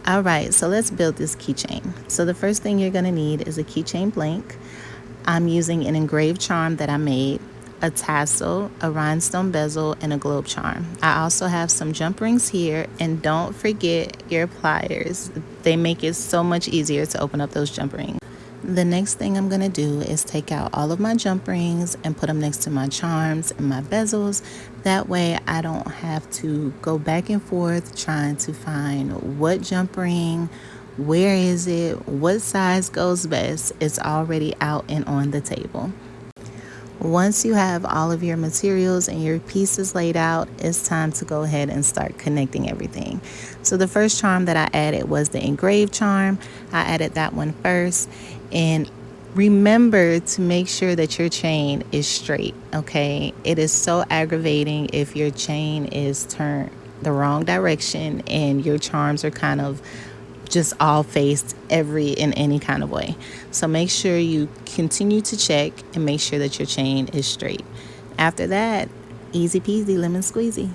All right, so let's build this keychain. So the first thing you're going to need is a keychain blank. I'm using an engraved charm that I made, a tassel, a rhinestone bezel, and a globe charm. I also have some jump rings here, and don't forget your pliers. They make it so much easier to open up those jump rings. The next thing I'm going to do is take out all of my jump rings and put them next to my charms and my bezels. That way I don't have to go back and forth trying to find what jump ring, where is it, what size goes best. It's already out and on the table. Once you have all of your materials and your pieces laid out, it's time to go ahead and start connecting everything. So the first charm that I added was the engraved charm. I added that one first. And remember to make sure that your chain is straight, okay? It is so aggravating if your chain is turned the wrong direction and your charms are kind of just all faced in any kind of way. So make sure you continue to check and make sure that your chain is straight. After that, easy peasy lemon squeezy.